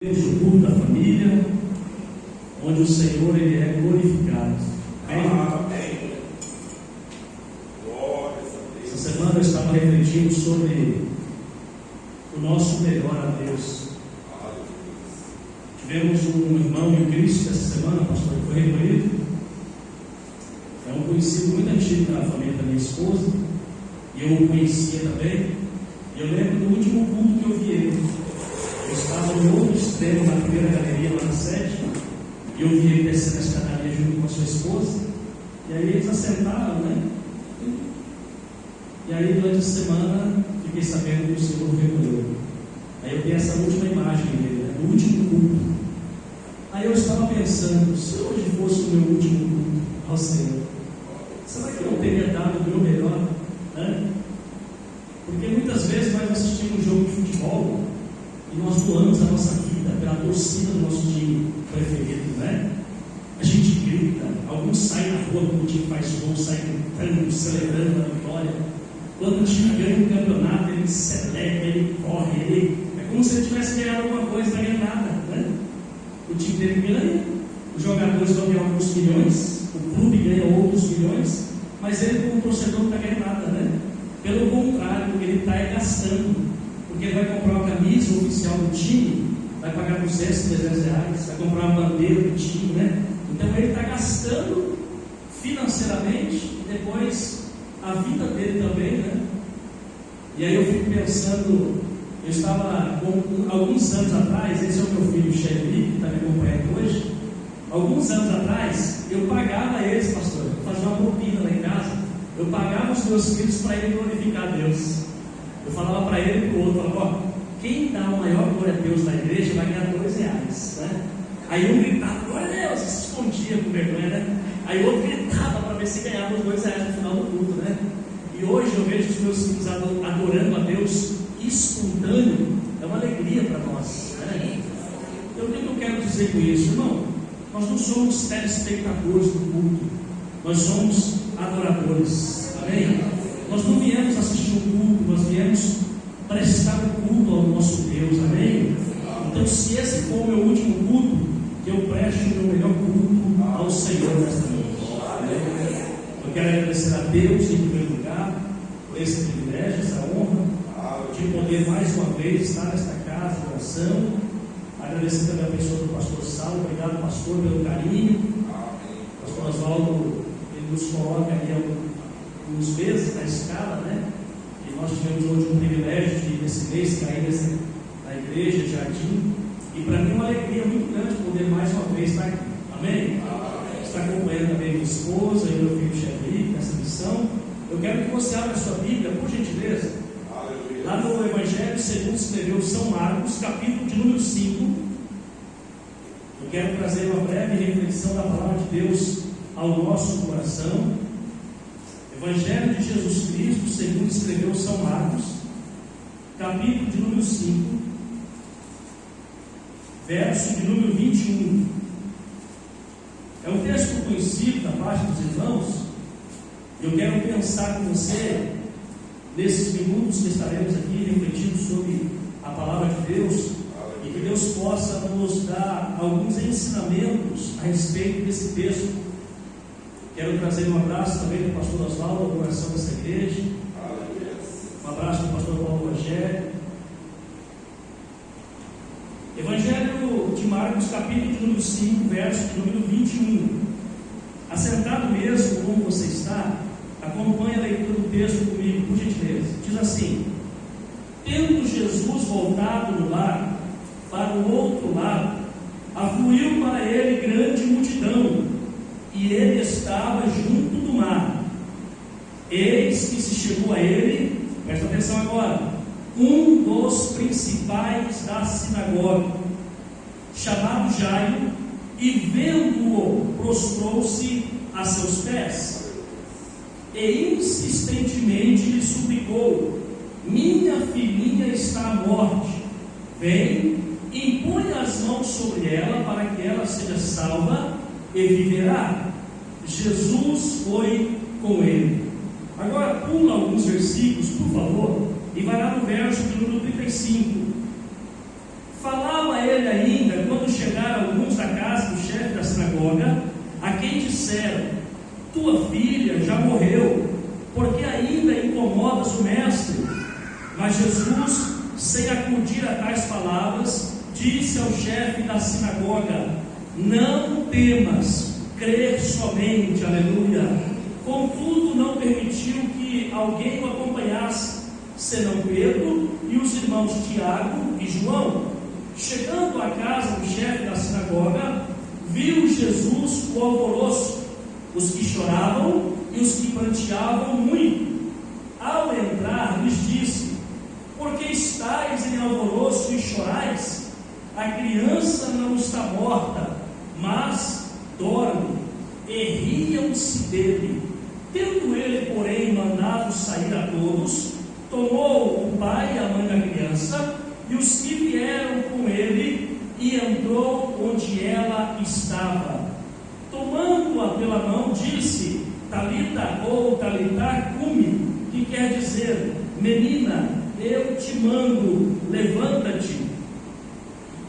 O culto da família, onde o Senhor ele é glorificado. Amém. Essa semana eu estava refletindo sobre o nosso melhor a Deus. Tivemos um irmão em Cristo essa semana, pastor, que foi recolhido. É um conhecido muito antigo da família da minha esposa, e eu o conhecia também. E eu lembro do último culto que eu vi ele. Eu estava no outro extremo, na primeira galeria, lá na sétima, e eu vi ele descendo a escadaria junto com a sua esposa, e aí eles assentaram, né? E aí, durante a semana, fiquei sabendo que o Senhor recolheu. Aí eu tenho essa última imagem dele, né? Do último culto. Aí eu estava pensando, se hoje fosse o meu último culto ao Senhor, será que eu não teria dado o meu melhor? Né? Porque muitas vezes nós assistimos um jogo de futebol e nós doamos a nossa vida pela torcida do nosso time preferido, né? A gente grita, alguns saem na rua quando o time faz gol, saem gritando, celebrando a vitória. Quando o time ganha um campeonato, ele celebra, ele corre, é como se ele tivesse ganhado alguma coisa, não está ganhando nada, né? O time dele ganha, os jogadores vão ganhar alguns milhões, o clube ganha outros milhões, mas ele, como torcedor, não está ganhando nada, né? Pelo contrário, ele está gastando. Porque ele vai comprar uma camisa oficial do time, vai pagar 200, 300 reais, vai comprar uma bandeira do time, né? Então ele está gastando financeiramente e depois a vida dele também, né? E aí eu fico pensando, eu estava alguns anos atrás, esse é o meu filho Xerri, que está me acompanhando hoje. Alguns anos atrás, eu pagava a eles, pastor, eu fazia uma propina lá em casa, eu pagava os meus filhos para ele glorificar a Deus. Eu falava para ele e para o outro, falava, quem dá o maior glória a Deus na igreja vai ganhar R$2, né? Aí um gritava, glória a Deus, se escondia com vergonha, né? Aí o outro gritava para ver se ganhava os R$2 no final do culto, né? E hoje eu vejo os meus filhos adorando a Deus espontâneo, é uma alegria para nós, né? Então o que eu quero dizer com isso, irmão? Nós não somos telespectadores do culto, nós somos adoradores, amém? Nós não viemos assistir o culto, nós viemos prestar o culto ao nosso Deus, amém? Então, se esse for o meu último culto, que eu preste o meu melhor culto ao Senhor nesta noite, amém? Eu quero agradecer a Deus, em primeiro lugar, por esse privilégio, essa honra, de poder mais uma vez estar nesta casa de oração. Agradecer também a pessoa do pastor Saulo, obrigado, pastor, pelo carinho. O pastor Oswaldo, ele nos coloca ali uns meses na escala, né? E nós tivemos hoje um privilégio de, nesse mês, cair na igreja de Jardim. E para mim é uma alegria muito grande poder mais uma vez estar aqui. Amém? Está acompanhando também minha esposa e meu filho Xerri nessa missão. Eu quero que você abra a sua Bíblia, por gentileza. Lá no Evangelho segundo escreveu São Marcos, capítulo de número 5. Eu quero trazer uma breve reflexão da palavra de Deus ao nosso coração. Evangelho de Jesus Cristo, segundo escreveu São Marcos, capítulo de número 5, verso de número 21. É um texto conhecido da parte dos irmãos. Eu quero pensar com você, nesses minutos que estaremos aqui refletindo sobre a palavra de Deus, e que Deus possa nos dar alguns ensinamentos a respeito desse texto. Quero trazer um abraço também do pastor Oswaldo ao coração dessa igreja. Um abraço do pastor Paulo Rogério. Evangelho de Marcos, capítulo de número 5, verso de número 21. Assentado mesmo como você está, acompanhe a leitura do texto comigo, por gentileza. Diz assim: tendo Jesus voltado do lar para o outro lado, afluiu para ele grande multidão, e ele estava junto do mar. Eis que se chegou a ele, presta atenção agora, um dos principais da sinagoga, chamado Jairo, e vendo-o, prostrou-se a seus pés, e insistentemente lhe suplicou: minha filhinha está à morte, vem, impõe as mãos sobre ela, para que ela seja salva e viverá. Jesus foi com ele. Agora pula alguns versículos, por favor, e vai lá no verso de número 35. Falava a ele ainda quando chegaram alguns da casa do chefe da sinagoga, a quem disseram: tua filha já morreu, porque ainda incomodas o mestre? Mas Jesus, sem acudir a tais palavras, disse ao chefe da sinagoga: não temas, crer somente. Aleluia. Contudo, não permitiu que alguém o acompanhasse, senão Pedro e os irmãos Tiago e João. Chegando à casa do chefe da sinagoga, viu Jesus o alvoroço, os que choravam e os que pranteavam muito. Ao entrar, lhes disse: por que estáis em alvoroço e chorais? A criança não está morta, mas dorme. E riam-se dele. Tendo ele, porém, mandado sair a todos, tomou o pai e a mãe da criança e os que vieram com ele, e entrou onde ela estava. Tomando-a pela mão, disse: Talita, ou Talitá cumi, que quer dizer: menina, eu te mando, levanta-te.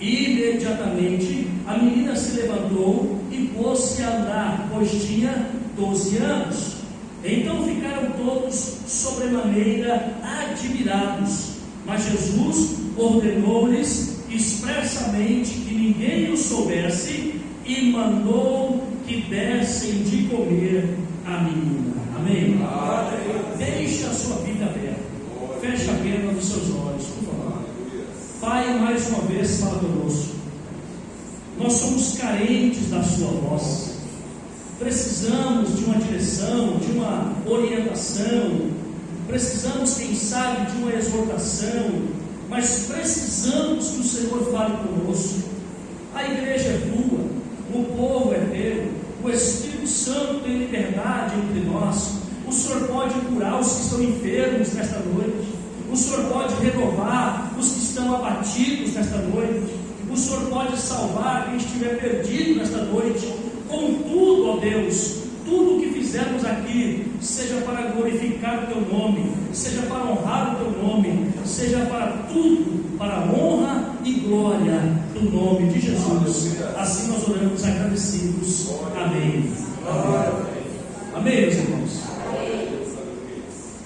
Imediatamente a menina se levantou e pôs-se a andar, pois tinha 12 anos. Então ficaram todos sobremaneira admirados. Mas Jesus ordenou-lhes expressamente que ninguém o soubesse e mandou que dessem de comer a menina. Amém? Deixa a sua Bíblia aberta. Feche a pena dos seus olhos, por favor. Pai, mais uma vez fala conosco. Nós somos carentes da sua voz. Precisamos de uma direção, de uma orientação. Precisamos, quem sabe, de uma exortação. Mas precisamos que o Senhor fale conosco. A igreja é tua, o povo é teu, o Espírito Santo tem liberdade entre nós. O Senhor pode curar os que estão enfermos nesta noite. O Senhor pode renovar os que estão abatidos nesta noite. O Senhor pode salvar quem estiver perdido nesta noite. Contudo, ó Deus, tudo o que fizermos aqui, seja para glorificar o teu nome, seja para honrar o teu nome, seja para tudo, para a honra e glória do nome de Jesus. Assim nós oramos agradecidos. Amém. Amém, meus irmãos.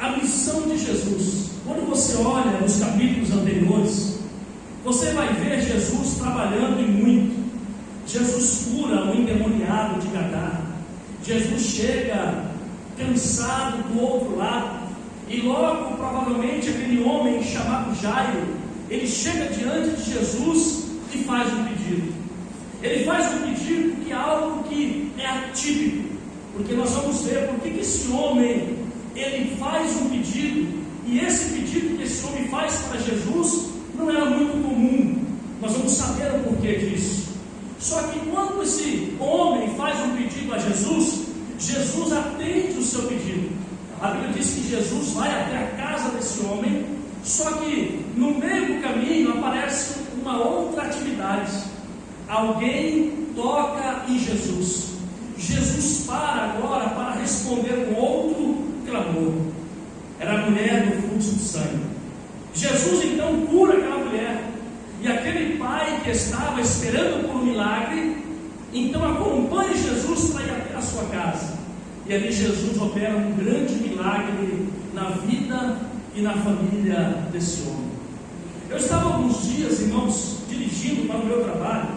A missão de Jesus. Quando você olha nos capítulos anteriores, você vai ver Jesus trabalhando em muito. Jesus cura o endemoniado de Gadara. Jesus chega cansado do outro lado, e logo, provavelmente, aquele homem chamado Jairo, ele chega diante de Jesus e faz um pedido. Ele faz um pedido que é algo que é atípico, porque nós vamos ver por que esse homem, ele faz um pedido, e esse pedido que esse homem faz para Jesus não era muito comum. Nós vamos saber o porquê disso. Só que quando esse homem faz um pedido a Jesus, Jesus atende o seu pedido. A Bíblia diz que Jesus vai até a casa desse homem, só que no meio do caminho aparece uma outra atividade. Alguém toca em Jesus. Jesus para agora para responder um outro clamor. Era a mulher do fluxo de sangue. Jesus então cura aquela mulher. E aquele pai que estava esperando por um milagre, então acompanha Jesus para ir até a sua casa. E ali Jesus opera um grande milagre na vida e na família desse homem. Eu estava alguns dias, irmãos, dirigindo para o meu trabalho,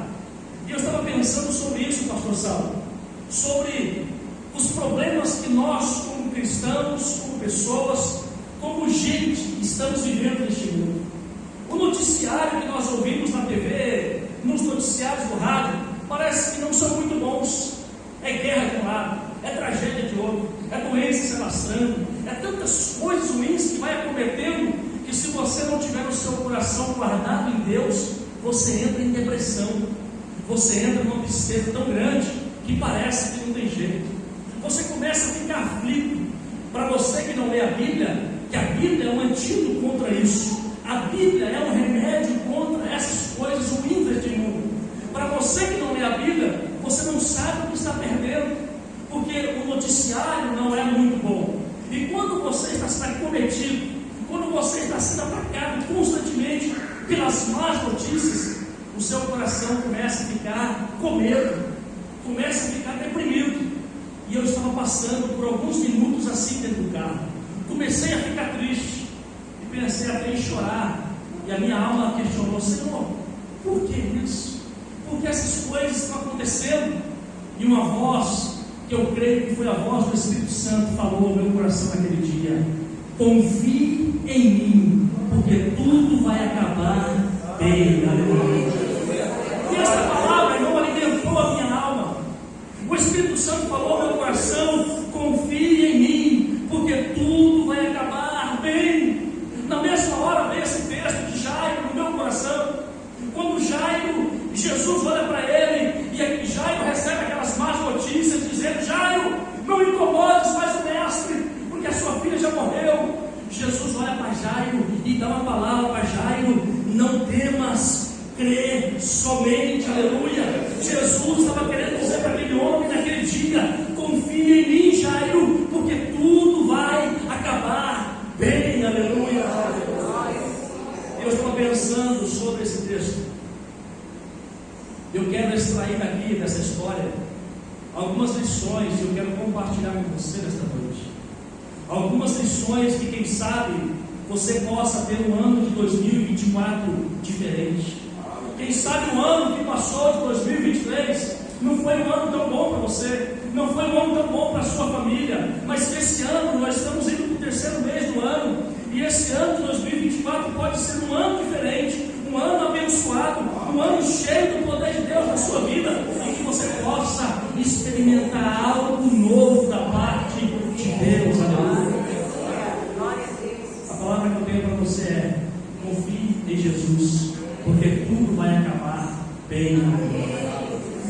e eu estava pensando sobre isso, pastor Saulo, sobre os problemas que nós, como cristãos, como pessoas, como gente, estamos vivendo neste mundo. O noticiário que nós ouvimos na TV, nos noticiários do rádio, parece que não são muito bons. É guerra de um lado, é tragédia de outro, é doença se alastrando, é tantas coisas ruins que vai acometendo, que se você não tiver o seu coração guardado em Deus, você entra em depressão, você entra numa tristeza tão grande que parece que não tem jeito. Você começa a ficar aflito. Para você que não lê a Bíblia, que a Bíblia é um antídoto contra isso. A Bíblia é um remédio contra essas coisas ruins deste mundo. Para você que não lê a Bíblia, você não sabe o que está perdendo, porque o noticiário não é muito bom. E quando você está sendo acometido, quando você está sendo atacado constantemente pelas más notícias, o seu coração começa a ficar com medo, começa a ficar deprimido. E eu estava passando por alguns minutos assim dentro do carro. Comecei a ficar triste e pensei até em chorar. E a minha alma questionou: Senhor, por que isso? Por que essas coisas estão acontecendo? E uma voz, que eu creio que foi a voz do Espírito Santo, falou ao meu coração naquele dia: confie em mim, porque tudo vai acabar bem. Aleluia. E essa palavra, irmão, alimentou a minha alma. O Espírito Santo falou ao meu coração: confie em mim, porque tudo vai acabar bem. Na mesma hora veio esse texto de Jairo no meu coração. Quando Jairo, Jesus olha para ele, e Jairo recebe aquelas más notícias, dizendo: Jairo, não incomodes mais o mestre, porque a sua filha já morreu. Jesus olha para Jairo e dá uma palavra para Jairo: não temas, crê somente. Aleluia. Jesus estava querendo dizer para aquele homem naquele dia: confia em mim, Jairo, porque tudo vai acabar bem. Aleluia. Eu estou pensando sobre esse texto. Eu quero extrair daqui, dessa história, algumas lições que eu quero compartilhar com você nesta noite. Algumas lições que, quem sabe, você possa ter um ano de 2024 diferente. Quem sabe o ano que passou de 2023 não foi um ano tão bom para você, não foi um ano tão bom para a sua família, mas que esse ano, nós estamos indo para o terceiro mês do ano, e esse ano de 2024 pode ser um ano diferente, um ano abençoado, um ano cheio do poder de Deus na sua vida, em que você possa experimentar algo novo da parte de Deus. Aleluia. A palavra que eu tenho para você é: confie em Jesus, porque tudo vai acabar bem.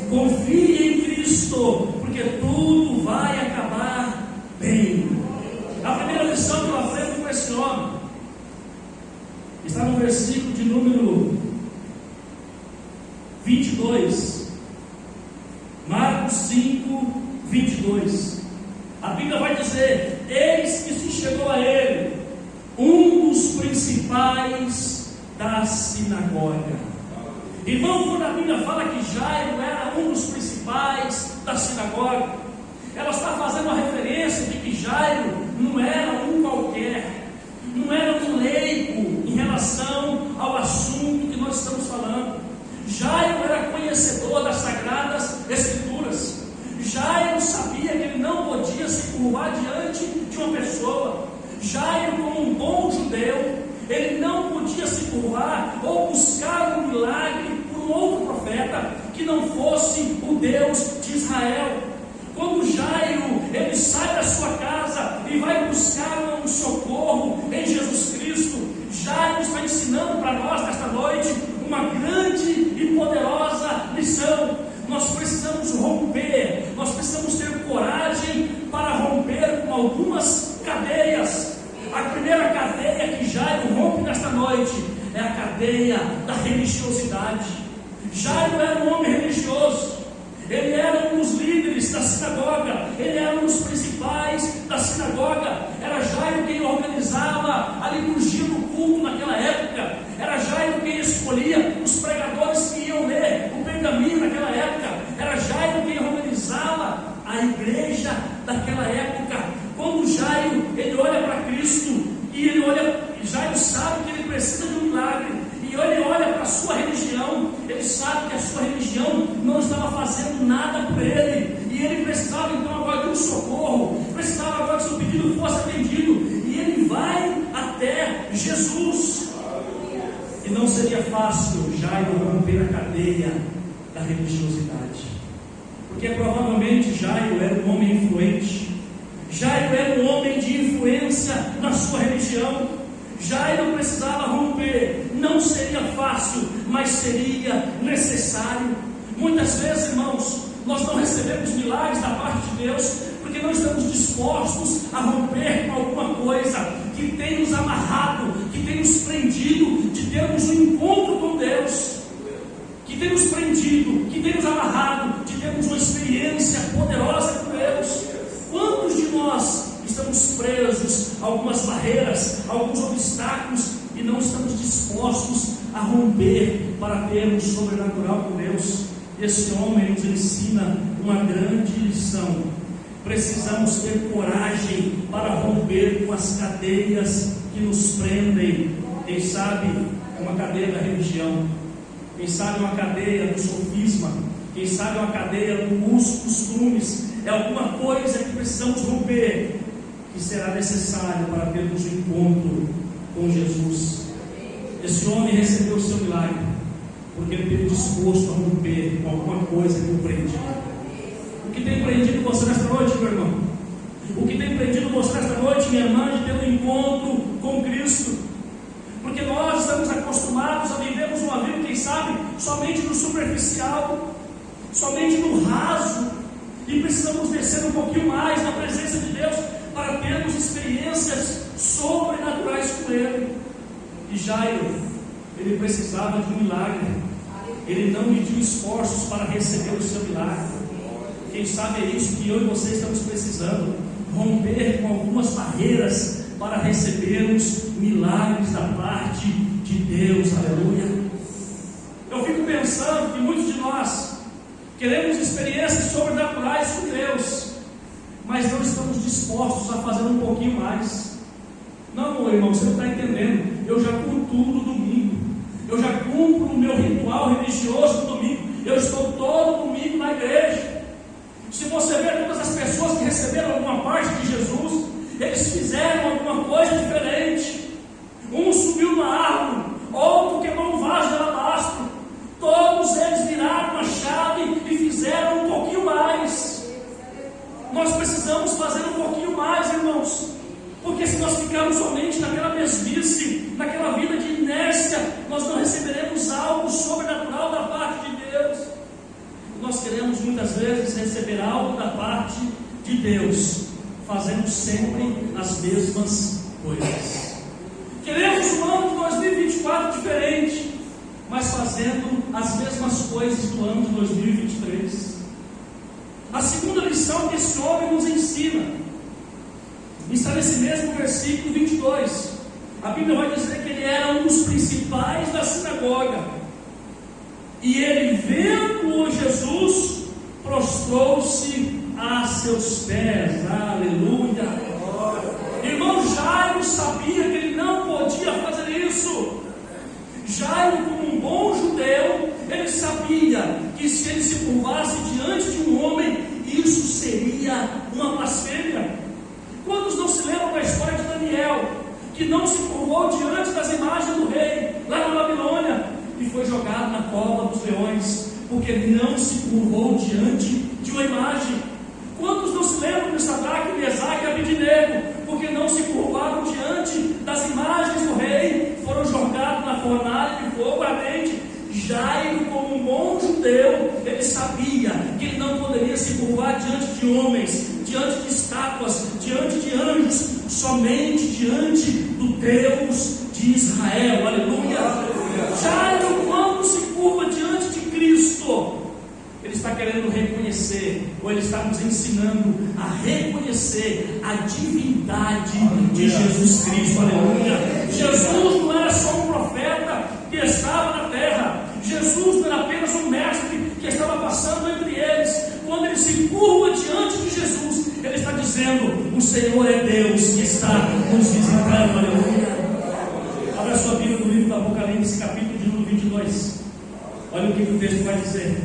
Confie em Cristo, porque tudo vai acabar bem. A primeira lição que eu aprendo com esse homem está no versículo de número 22, Marcos 5, 22. A Bíblia vai dizer: eis que se chegou a ele um dos principais da sinagoga. Irmão, quando a Bíblia fala que Jairo era um dos principais da sinagoga, ela está fazendo uma referência de que Jairo não era um qualquer, não era um leigo em relação ao assunto que nós estamos falando. Jairo era conhecedor das Sagradas Escrituras. Jairo sabia que ele não podia se curvar diante de uma pessoa. Jairo, como um bom judeu, ele não podia se curvar ou buscar um milagre por um outro profeta que não fosse o Deus de Israel. Quando Jairo, ele sai da sua casa e vai buscar um socorro em Jesus Cristo, Jairo está ensinando para nós nesta noite uma grande e poderosa lição. Nós precisamos romper, nós precisamos ter coragem para romper com algumas cadeias. A primeira cadeia que Jairo rompe nesta noite é a cadeia da religiosidade. Jairo era um homem religioso, ele era um dos líderes da sinagoga, ele era um dos principais da sinagoga. Era Jairo quem organizava a liturgia do culto naquela época, era Jairo quem escolhia os pregadores que iam ler o pergaminho naquela época, era Jairo quem organizava a igreja daquela época. Quando Jairo, ele olha para Cristo, e ele olha, Jairo sabe que ele precisa de um milagre, e ele olha para a sua religião, ele sabe que a sua religião não estava fazendo nada por ele, e ele precisava então agora de um socorro, precisava agora que seu pedido fosse atendido, e ele vai até Jesus. E não seria fácil Jairo romper a cadeia da religiosidade, porque provavelmente Jairo era um homem influente, Jairo era um homem de influência na sua religião. Jairo precisava romper. Não seria fácil, mas seria necessário. Muitas vezes, irmãos, nós não recebemos milagres da parte de Deus porque não estamos dispostos a romper com alguma coisa que tem nos amarrado, que tem nos prendido de termos um encontro com Deus, que tem nos prendido, que tem nos amarrado de termos uma experiência poderosa com Deus. Quantos de nós estamos presos a algumas barreiras, a alguns obstáculos, e não estamos dispostos a romper para termos sobrenatural com Deus. Esse homem nos ensina uma grande lição. Precisamos ter coragem para romper com as cadeias que nos prendem. Quem sabe uma cadeia da religião, quem sabe uma cadeia do sofisma, quem sabe uma cadeia do uso, costumes. É alguma coisa que precisamos romper, que será necessário para termos um encontro com Jesus. Esse homem recebeu o seu milagre porque ele esteve disposto a romper com alguma coisa que o prendia. O que tem prendido você nesta noite, meu irmão? O que tem prendido você nesta noite, minha irmã, de ter um encontro com Cristo? Porque nós estamos acostumados a vivermos uma vida, quem sabe, somente no superficial, somente no raso, e precisamos descer um pouquinho mais na presença de Deus para termos experiências sobrenaturais com Ele. E Jairo, ele precisava de um milagre. Ele não mediu esforços para receber o seu milagre. Quem sabe é isso que eu e você estamos precisando, romper com algumas barreiras para recebermos milagres da parte de Deus. Aleluia. Eu fico pensando que muitos de nós queremos experiências sobrenaturais com Deus, mas não estamos dispostos a fazer um pouquinho mais. Não, meu irmão, você não está entendendo. Eu já cultuo no domingo, eu já cumpro o meu ritual religioso no domingo, eu estou todo domingo na igreja. Se você ver todas as pessoas que receberam alguma parte de Jesus, eles fizeram alguma coisa diferente. Um subiu na árvore, outro quebrou um vaso de alabastro. Todos eles viraram a chave e fizeram um pouquinho mais. Nós precisamos fazer um pouquinho mais, irmãos, porque se nós ficarmos somente naquela mesmice, naquela vida de inércia, nós não receberemos algo sobrenatural da parte de Deus. Nós queremos muitas vezes receber algo da parte de Deus, fazendo sempre as mesmas coisas. Queremos um ano de 2024 diferente, mas fazendo as mesmas coisas do ano de 2023. A segunda lição que esse homem nos ensina está nesse mesmo versículo 22. A Bíblia vai dizer que ele era um dos principais da sinagoga. E ele, vendo Jesus, prostrou-se a seus pés. Aleluia. Irmão, Jairo sabia que ele não podia fazer isso. Jairo, como um bom judeu, ele sabia que se ele se curvasse diante de um homem, isso seria uma blasfêmia. Quantos não se lembram da história de Daniel, que não se curvou diante das imagens do rei, lá na Babilônia, e foi jogado na cova dos leões, porque não se curvou diante de uma imagem? Quantos não se lembram de Sadraque, Mesaque e Abednego, porque não se curvaram diante das imagens do rei, foram jogados na fornalha de fogo ardente? Jairo, como um bom judeu, ele sabia que ele não poderia se curvar diante de homens, diante de estátuas, diante de anjos, somente diante do Deus de Israel. Aleluia. Jairo, quando se curva diante de Cristo, ele está querendo reconhecer, ou ele está nos ensinando a reconhecer a divindade de Jesus Cristo. Aleluia. Jesus não era só um profeta que estava na terra. Jesus não era apenas um mestre que estava passando entre eles. Quando ele se curva diante de Jesus, ele está dizendo: o Senhor é Deus que está nos visitando. Aleluia. Abra sua Bíblia no livro do Apocalipse, capítulo de número 22. Olha o que o texto vai dizer.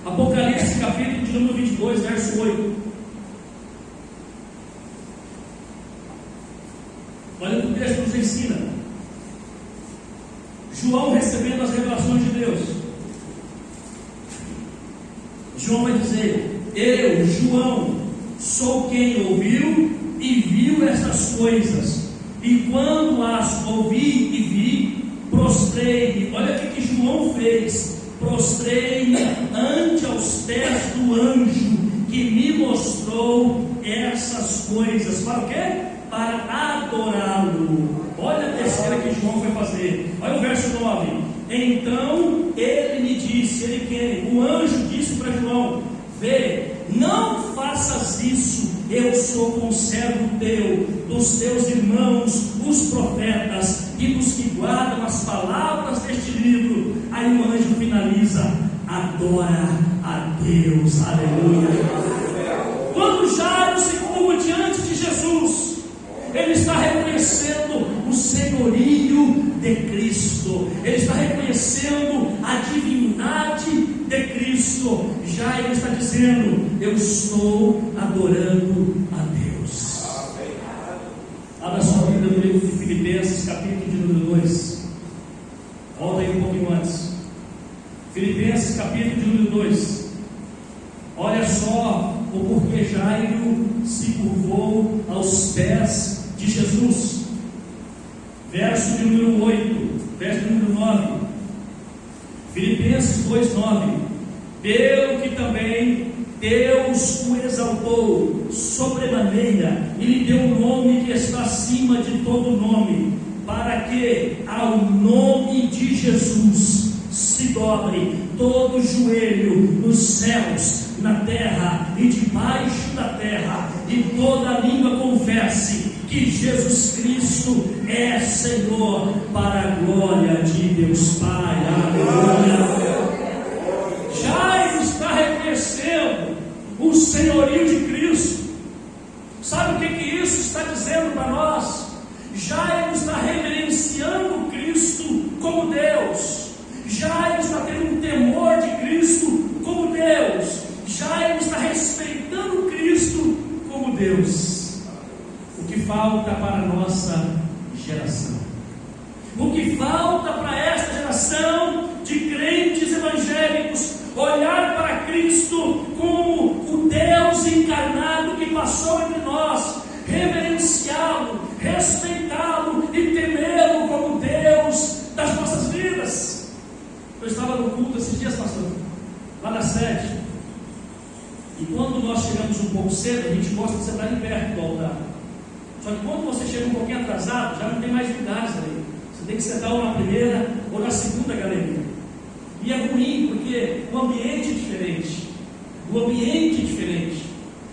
Apocalipse, capítulo de número 22, verso 8. Olha o que o texto nos ensina. João recebendo as revelações de Deus. João vai dizer: eu, João, sou quem ouviu e viu essas coisas, e quando as ouvi e vi, prostrei-me. Olha o que João fez: prostrei-me ante aos pés do anjo que me mostrou essas coisas. Para o quê? Para adorá-lo. Olha a terceira que João foi fazer. Olha o verso 9. Então ele me disse, ele quem? O anjo disse para João: vê, não faças isso, eu sou conservo teu, dos teus irmãos, os profetas, e dos que guardam as palavras deste livro, aí o anjo finaliza: adora a Deus, aleluia. Quando Jairo se curva diante de Jesus, ele está reconhecendo o senhorio de Cristo, ele está reconhecendo a divindade de Cristo. Jairo está dizendo: eu estou adorando a Deus. Abra sua Bíblia no livro de Filipenses, capítulo de número 2. Volta aí um pouquinho antes. Filipenses, capítulo de número 2. Olha só o porquê Jairo se curvou aos pés de Jesus. Verso de número 8, verso de número 9. Filipenses 2:9. Pelo que também Deus o exaltou sobremaneira e lhe deu um nome que está acima de todo nome, para que ao nome de Jesus se dobre todo joelho nos céus, na terra e debaixo da terra, e toda língua confesse que Jesus Cristo é Senhor, para a glória de Deus Pai. Aleluia. Jairo está reconhecendo o senhorio de Cristo. Sabe o que isso está dizendo para nós? Jairo está reverenciando Cristo como Deus. Jairo está tendo um temor de Cristo como Deus. Jairo está respeitando Cristo como Deus. O que falta para a nossa geração? O que falta para esta geração de crentes evangélicos? Olhar para Cristo como o Deus encarnado que passou entre nós, reverenciá-lo, respeitá-lo e temê-lo como Deus das nossas vidas. Eu estava no culto esses dias, pastor, lá na sede, e quando nós chegamos um pouco cedo, a gente gosta de sentar ali perto do altar. Só que quando você chega um pouquinho atrasado, já não tem mais lugares ali. Você tem que sentar ou na primeira ou na segunda galeria. E é ruim porque o ambiente é diferente. O ambiente é diferente.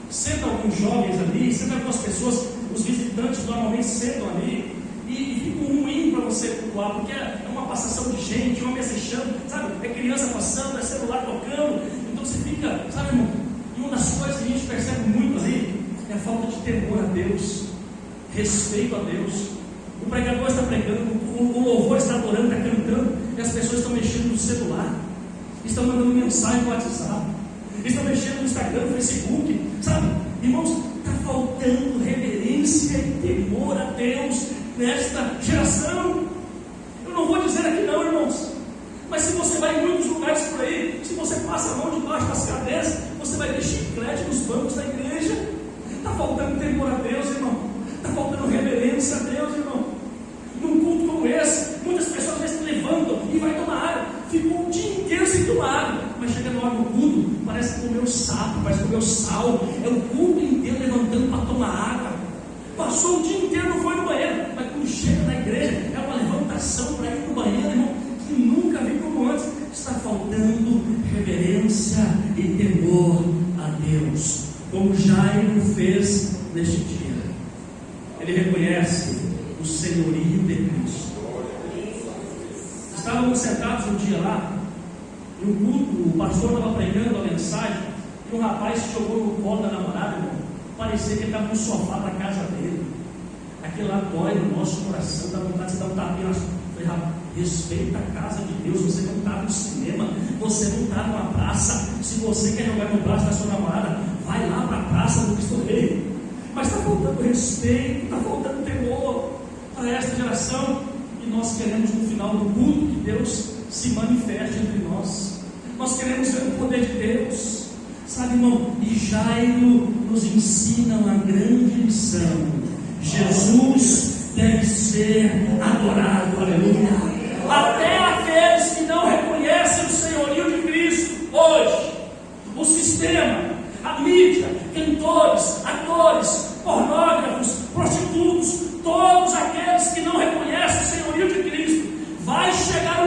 Senta alguns jovens ali, senta algumas pessoas, os visitantes normalmente sentam ali, e fica ruim para você cultuar, porque é uma passação de gente, uma mesa fechando, sabe? É criança passando, é celular tocando, então você fica, sabe, irmão? E uma das coisas que a gente percebe muito ali é a falta de temor a Deus, respeito a Deus. O pregador está pregando, o louvor está adorando, está cantando, e as pessoas estão mexendo no celular, estão mandando mensagem no WhatsApp, estão mexendo no Instagram, no Facebook, sabe? Irmãos, está faltando reverência e temor a Deus nesta geração. Eu não vou dizer aqui não, irmãos, mas se você vai em muitos lugares por aí, se você passa a mão debaixo das cadeiras, você vai ver chiclete nos bancos da igreja. Está faltando temor a Deus, irmão. Está faltando reverência a Deus, irmão. Num culto como esse, muitas pessoas às vezes se levantam e vai tomar água, ficam o dia inteiro sem tomar água, mas chega na hora do culto, parece que comeu sapo, parece que comeu sal, é o culto inteiro levantando para tomar água, passou o dia inteiro, não foi no banheiro, mas quando chega na igreja, é uma levantação para ir no banheiro, irmão, que nunca vi como antes. Está faltando reverência e temor a Deus, como Jairo fez neste dia. Ele reconhece o senhorio de Cristo. Estávamos sentados um dia lá, e o culto, o pastor estava pregando a mensagem, e um rapaz se jogou no colo da namorada, irmão. Parecia que ele estava no sofá da casa dele. Aquilo lá dói no nosso coração, dá vontade de dar um tapinha nas... Falei, rapaz, respeita a casa de Deus. Você não está no cinema, você não está numa praça. Se você quer jogar no braço da sua namorada, vai lá para a praça do Cristo Rei. Mas está faltando respeito, está faltando temor para esta geração, e nós queremos no final do culto que Deus se manifeste entre nós. Nós queremos ver o poder de Deus, sabe, irmão? E Jairo nos ensina uma grande lição: Jesus deve ser adorado, aleluia. Até aqueles que não reconhecem o senhorio de Cristo hoje, o sistema, a mídia, cantores, atores, pornógrafos, prostitutos, todos aqueles que não reconhecem o senhorio de Cristo, vai chegar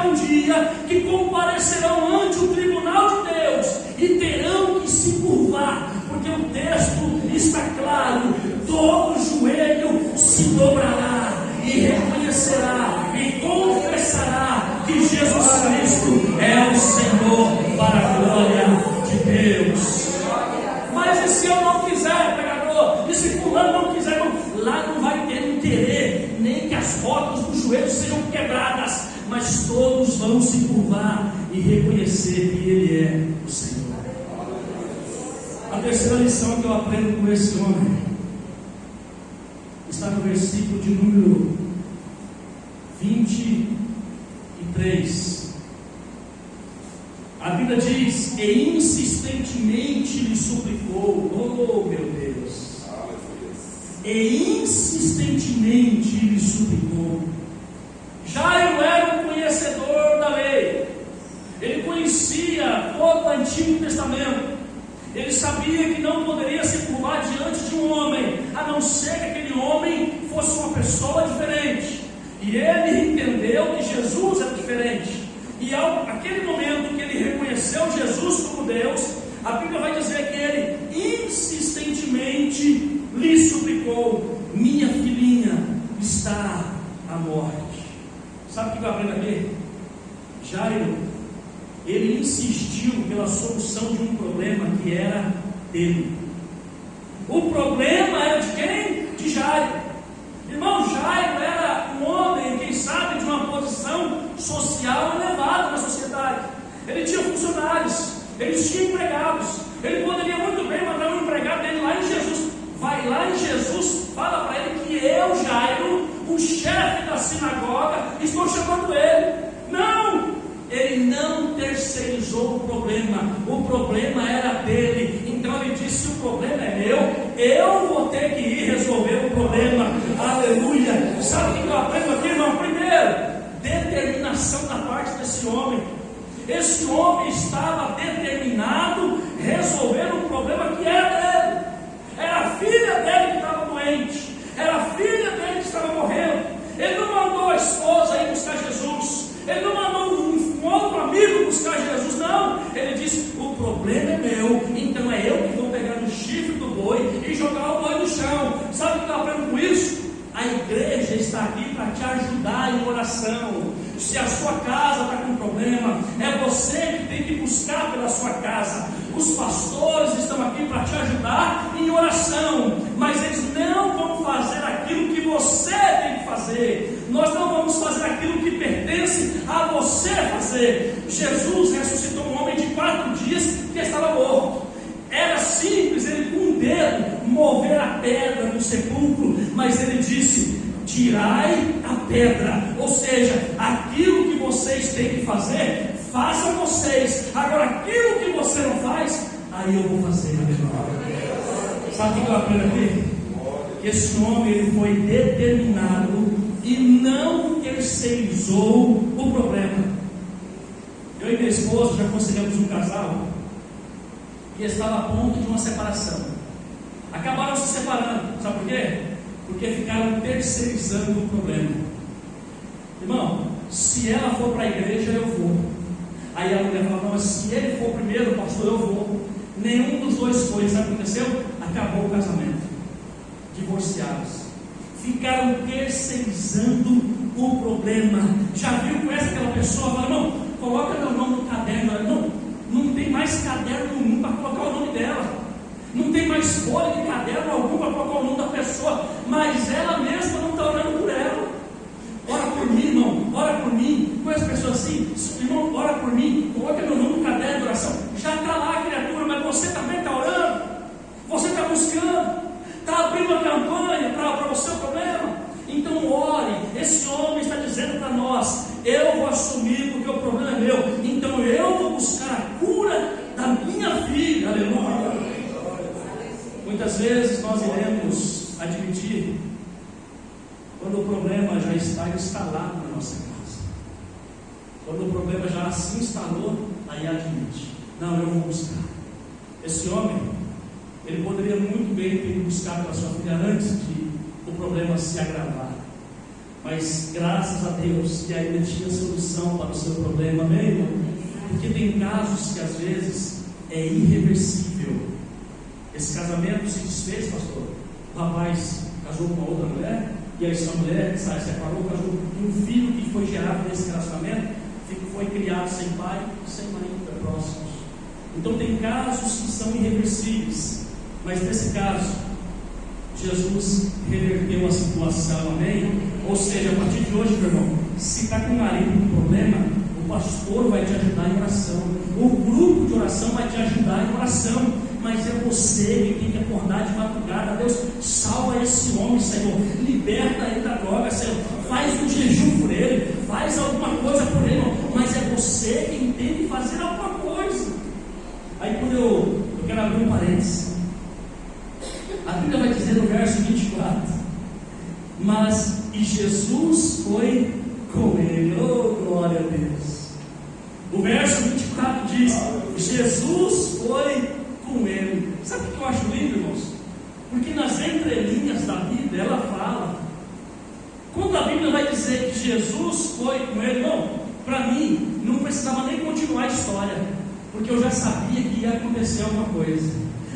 um dia que comparecerão ante o tribunal de Deus e terão que se curvar, porque o texto está claro: todo joelho se dobrará e reconhecerá reconhecerá e confessará que Jesus Cristo é o Senhor, para a glória de Deus. Mas e se eu não quiser, pregador? E se fulano não quiser? Lá não vai ter um querer, nem que as rodas dos joelhos sejam quebradas, mas todos vão se curvar e reconhecer que Ele é o Senhor. A terceira lição que eu aprendo com esse homem está no versículo de número 23. A Bíblia diz: e insistentemente lhe suplicou. Oh meu Deus! E insistentemente lhe suplicou. Jairo era um conhecedor da lei. Ele conhecia todo o Antigo Testamento. Ele sabia que não poderia se curvar diante de um homem, a não ser que aquele homem fosse uma pessoa diferente. E ele entendeu que Jesus era diferente. E aquele momento que ele reconheceu Jesus como Deus, a Bíblia vai dizer que ele insistentemente lhe suplicou: minha filhinha está à morte. Sabe o que eu aprendo aqui? Jairo, ele insistiu pela solução de um problema que era dele. O problema era de quem? De Jairo. Irmão, Jairo era um homem, quem sabe, de uma posição social elevada na sociedade. Ele tinha funcionários, ele tinha empregados. Ele poderia muito bem mandar um empregado dele lá em Jesus. Vai lá em Jesus, fala para ele que eu, Jairo, o chefe da sinagoga, estou chamando ele. Não! Ele não terceirizou o problema era dele. Então ele disse: o problema é meu, eu vou ter que ir resolver o problema. Aleluia! Sabe o que eu aprendo aqui, irmão? Primeiro, determinação da parte desse homem. Esse homem estava determinado a resolver o problema que era dele. Era a filha dele que estava doente, era a filha dele que estava morrendo. Ele não mandou a esposa ir buscar Jesus, ele não mandou um outro amigo buscar Jesus, não. Ele disse: o problema é meu, então é eu que vou pegar no chifre do boi e jogar o boi no chão. Sabe o que eu aprendo com isso? A igreja está aqui para te ajudar em oração. Se a sua casa está com problema, é você que tem que buscar pela sua casa. Os pastores estão aqui para te ajudar em oração, mas eles não vão fazer aquilo que você tem que fazer. Nós não vamos fazer aquilo que pertence a você fazer. Jesus ressuscitou um homem de 4 dias que estava morto. Era simples ele com um dedo mover a pedra do sepulcro, mas ele disse: tirai a pedra. Ou seja, aquilo que vocês têm que fazer, façam vocês. Agora, aquilo que você não faz, aí eu vou fazer. Sabe o que eu aprendo aqui? Que esse homem, ele foi determinado e não terceirizou o problema. Eu e minha esposa já conseguimos um casal que estava a ponto de uma separação. Acabaram se separando. Sabe por quê? Porque ficaram terceirizando o problema. Irmão, se ela for para a igreja, eu vou. Aí a mulher falou: não, mas se ele for primeiro, pastor, eu vou. Nenhum dos dois foi. Sabe o que aconteceu? Acabou o casamento. Divorciados. Ficaram terceirizando o problema. Já viu, conhece aquela pessoa? Fala: não, coloca meu nome no caderno. Não tem mais caderno nenhum para colocar o nome dela. Não tem mais folha de caderno algum para colocar o nome da pessoa. Mas ela mesma não está orando por ela. Ora por mim, irmão, ora por mim. Conhece pessoas assim: irmão, ora por mim, coloca meu nome no caderno de oração. Já está lá a criatura, mas você também está orando. Você está buscando, está abrindo uma campanha para o seu problema. Então ore. Esse homem está dizendo para nós: eu vou assumir porque o problema é meu. Então eu vou buscar a cura da minha filha. Aleluia. Muitas vezes nós iremos admitir quando o problema já está instalado na nossa casa. Quando o problema já se instalou, aí admite: não, eu vou buscar. Esse homem, ele poderia muito bem ter ido buscar para sua filha antes de o problema se agravar. Mas graças a Deus que ainda tinha solução para o seu problema, amém, irmão? Porque tem casos que às vezes é irreversível. Esse casamento se desfez, pastor. O rapaz casou com a outra mulher, e essa mulher se separou, casou, e um filho que foi gerado nesse relacionamento foi criado sem pai e sem mãe próximos. Então tem casos que são irreversíveis, mas nesse caso Jesus reverteu a situação, amém? Ou seja, a partir de hoje, meu irmão, se está com o marido com problema, o pastor vai te ajudar em oração, o grupo de oração vai te ajudar em oração, mas é você que tem que acordar de madrugada. Deus, salva esse homem, Senhor, liberta ele da droga, Senhor, faz um jejum por ele, faz alguma coisa por ele, mas é você quem tem que fazer alguma coisa. Aí quando eu quero abrir um parênteses, a Bíblia vai dizer no verso 24, mas e Jesus foi com ele. Oh, glória a Deus. O verso 24 diz: Jesus foi com ele. Sabe o que eu acho lindo, irmãos? Porque nas entrelinhas da Bíblia ela fala, quando a Bíblia vai dizer que Jesus foi com ele, não, para mim não precisava nem continuar a história, porque eu já sabia que ia acontecer alguma coisa.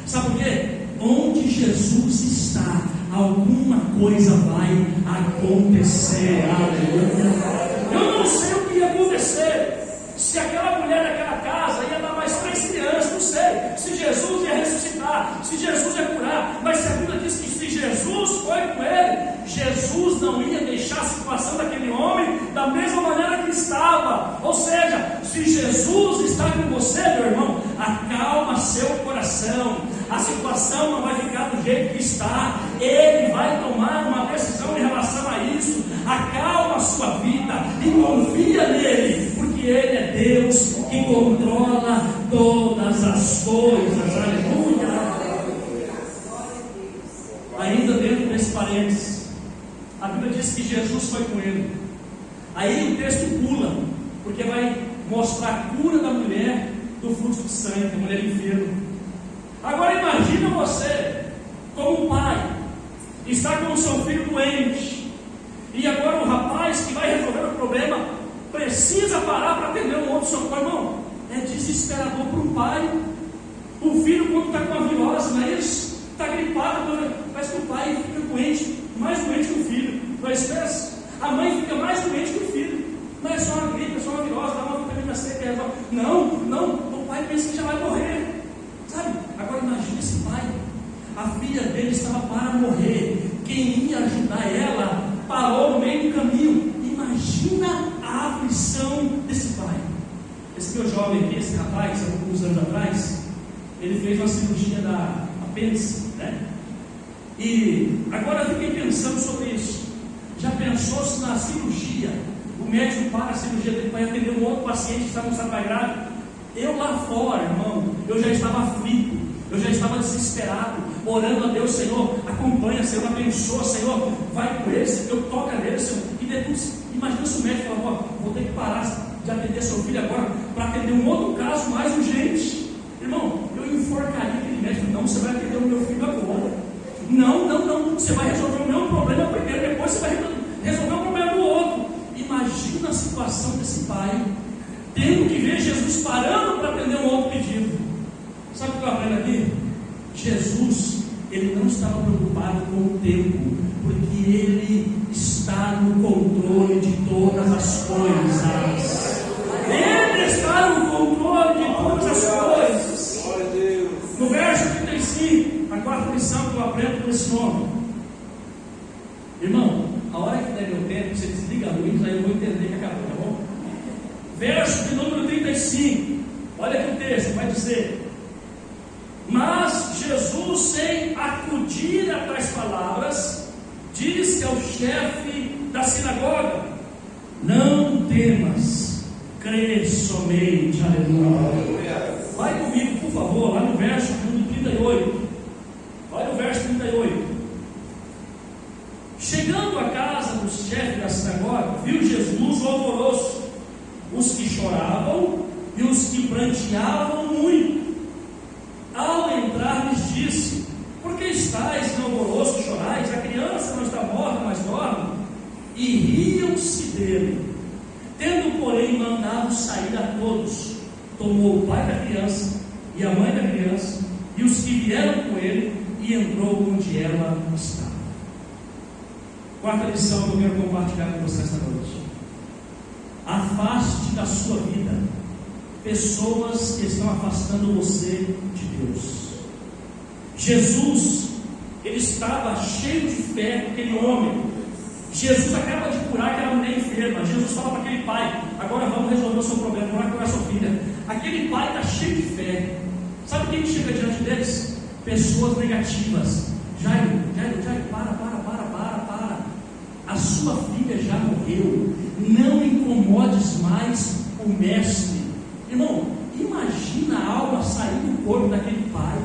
Sabe por quê? Onde Jesus está, alguma coisa vai acontecer. Aleluia. Eu não sei o que ia acontecer, se aquela mulher daquela casa ia dar mais 3 crianças, não sei, se Jesus ia ressuscitar, se Jesus ia curar, mas se a Bíblia diz que se Jesus foi com ele, Jesus não ia deixar a situação daquele homem da mesma maneira que estava. Ou seja, se Jesus está com você, meu irmão, acalma seu coração, a situação não vai ficar do jeito que está, ele vai tomar uma decisão em relação a isso. Acalma a sua vida e confia nele, porque ele é Deus que controla todas as coisas. Aleluia. Ainda dentro desse parênteses, a Bíblia diz que Jesus foi com ele. Aí o texto pula, porque vai mostrar a cura da mulher do fluxo de sangue, da mulher enferma. Agora imagina você, como pai, está com o seu filho doente, e agora o rapaz que vai resolver o problema precisa parar para atender um outro socorro. Irmão, é desesperador para um pai. O filho, quando está com a virose, não é isso? Está gripado, parece que o pai fica doente, mais doente que o filho. Não é isso? A mãe fica mais doente que o filho. Não é só uma gripe, é só uma virose, dá uma vitamina C, que é só... Não, o pai pensa que já vai morrer. Sabe? Agora imagine esse pai. A filha dele estava para morrer. Quem ia ajudar ela parou no meio do caminho. Imagina a aflição desse pai. Esse meu jovem aqui, esse rapaz, há alguns anos atrás, ele fez uma cirurgia da apêndice, né? E agora eu fiquei pensando sobre isso. Já pensou se na cirurgia o médico para a cirurgia dele para atender um outro paciente que estava no saco grave? Eu lá fora, irmão, eu já estava aflito, eu já estava desesperado, orando a Deus: Senhor, acompanha, Senhor, abençoa, Senhor, vai com ele, Senhor, toca nele, Senhor. E depois, imagina se o médico falou: vou ter que parar de atender seu filho agora para atender um outro caso mais urgente. Irmão, eu enforcaria aquele médico: não, você vai atender o meu filho agora. Não, você vai resolver o meu problema primeiro, depois você vai resolver o problema do outro. Imagina a situação desse pai, tendo que ver Jesus parando para atender um outro pedido. Sabe o que eu aprendo aqui? Jesus, ele não estava preocupado com o tempo, porque ele está no controle de todas as coisas. Ele está no controle de todas as coisas. No verso 35, a quarta lição que eu aprendo com esse homem. Irmão, a hora que der meu tempo, você desliga a luz, aí eu vou entender que acabou, tá bom? Verso de número 35, olha aqui o texto, vai dizer: mas Jesus, sem acudir a tais palavras, disse ao chefe da sinagoga: não temas, crê somente. Aleluia. Vai comigo, por favor, lá no verso 38. Olha o verso 38. Chegando à casa do chefe da sinagoga, viu Jesus o alvoroço, os que choravam e os que pranteavam muito. Ao entrar, lhes disse: por que estáis em alvoroço e chorais? A criança não está morta, mas dorme. E riam-se dele. Tendo, porém, mandado sair a todos, tomou o pai da criança e a mãe da criança e os que vieram com ele, e entrou onde ela estava. Quarta lição que eu quero compartilhar com você esta noite: afaste da sua vida pessoas que estão afastando você de Deus. Jesus, ele estava cheio de fé com aquele homem. Jesus acaba de curar aquela mulher enferma. Jesus fala para aquele pai: agora vamos resolver o seu problema, vamos curar sua filha. Aquele pai está cheio de fé. Sabe quem chega diante deles? Pessoas negativas. Jairo, para. A sua filha já morreu. Não incomodes mais o mestre. Irmão, imagina a alma sair do corpo daquele pai.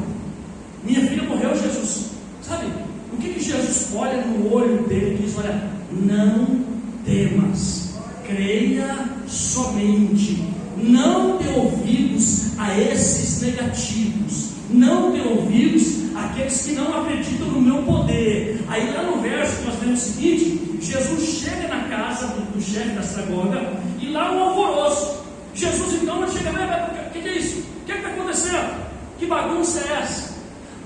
Minha filha morreu, Jesus. Sabe, o que Jesus olha no olho dele e diz: olha, não temas, creia somente. Não dê ouvidos a esses negativos. Não dê ouvidos àqueles que não acreditam no meu poder. Aí lá no verso nós vemos o seguinte: Jesus chega na casa do chefe da sinagoga e lá um alvoroço. Jesus então chega: o que é isso? O que está acontecendo? Que bagunça é essa?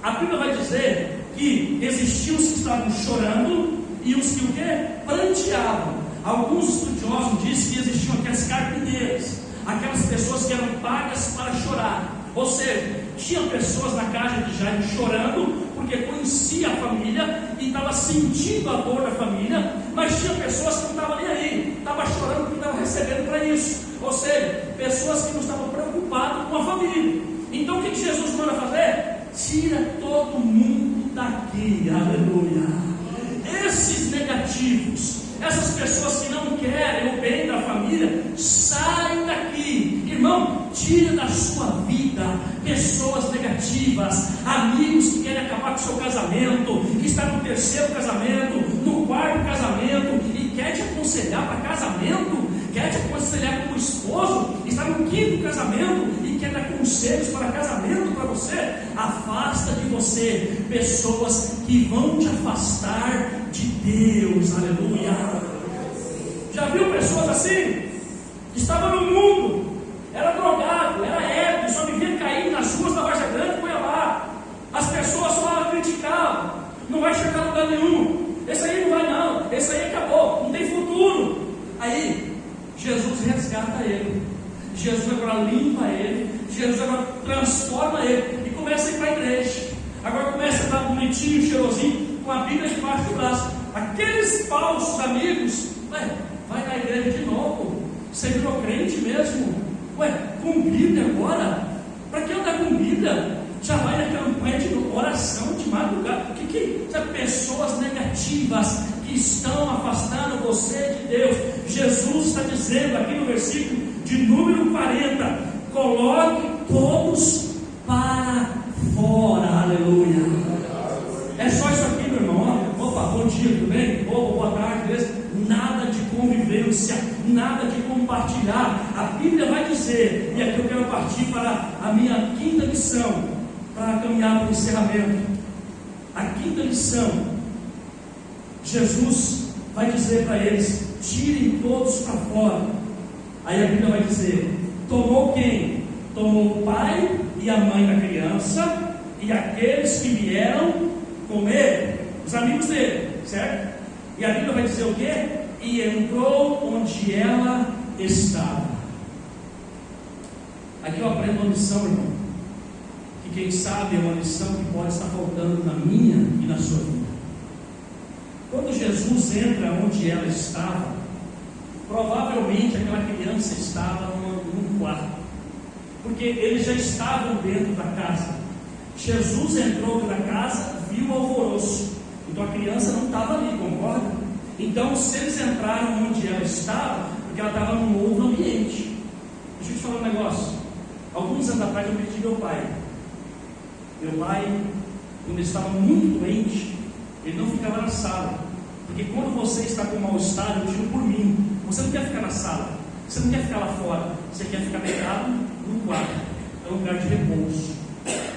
A Bíblia vai dizer que existiam os que estavam chorando e os que o quê? Pranteavam. Alguns estudiosos dizem que existiam aquelas carpideiras, aquelas pessoas que eram pagas para chorar. Ou seja, tinha pessoas na casa de Jairo chorando porque conhecia a família e estava sentindo a dor da família, mas tinha pessoas que não estavam nem aí, estavam chorando porque estavam recebendo para isso. Ou seja, pessoas que não estavam preocupadas com a família. Então o que Jesus manda fazer? Tira todo mundo daqui, aleluia. Esses negativos, essas pessoas que não querem o bem da família, saem daqui. Irmão, tira da sua vida pessoas negativas, amigos que querem acabar com o seu casamento, que está no terceiro casamento, no quarto casamento e quer te aconselhar para casamento, quer te aconselhar como esposo, está no quinto casamento e quer dar conselhos para casamento para você. Afasta de você pessoas que vão te afastar de Deus, aleluia. Já viu pessoas assim? Estava no mundo, era drogado, era ébrio, só vivia caindo nas ruas da Varja Grande, Cuiabá. As pessoas só criticavam: não vai chegar a lugar nenhum, esse aí não vai não, esse aí acabou, não tem futuro. Aí Jesus resgata ele, Jesus agora limpa ele, Jesus agora transforma ele e começa a ir para a igreja. Agora começa a estar bonitinho, cheirosinho, com a Bíblia debaixo do braço. Aqueles falsos amigos: vai na igreja de novo, você virou crente mesmo? Com Bíblia agora? Para que andar com Bíblia? Já vai na campanha de oração de madrugada. São pessoas negativas que estão afastando você de Deus. Jesus está dizendo aqui no versículo de número 40: coloque todos para fora, aleluia. É só isso aqui, meu irmão. Opa, bom dia, tudo bem? Opa, boa tarde, beleza? Nada de convivência, nada de compartilhar. A Bíblia vai dizer, e aqui eu quero partir para a minha quinta lição, para caminhar para o encerramento. A quinta lição: Jesus vai dizer para eles: tirem todos para fora. Aí a Bíblia vai dizer: tomou quem? Tomou o pai e a mãe da criança e aqueles que vieram com ele, os amigos dele, certo? E a Bíblia vai dizer o quê? E entrou onde ela estava. Aqui eu aprendo uma lição, irmão, que quem sabe é uma lição que pode estar faltando na minha e na sua vida. Quando Jesus entra onde ela estava, provavelmente aquela criança estava num quarto, porque eles já estavam dentro da casa. Jesus entrou na casa, viu o alvoroço, então a criança não estava ali, concorda? Então se eles entraram onde ela estava, porque ela estava num novo ambiente. Deixa eu te falar um negócio. Alguns anos atrás eu perdi meu pai. Meu pai, quando ele estava muito doente, ele não ficava na sala, porque quando você está com mal-estar, eu digo por mim, você não quer ficar na sala, você não quer ficar lá fora, você quer ficar deitado no quarto, é um lugar de repouso,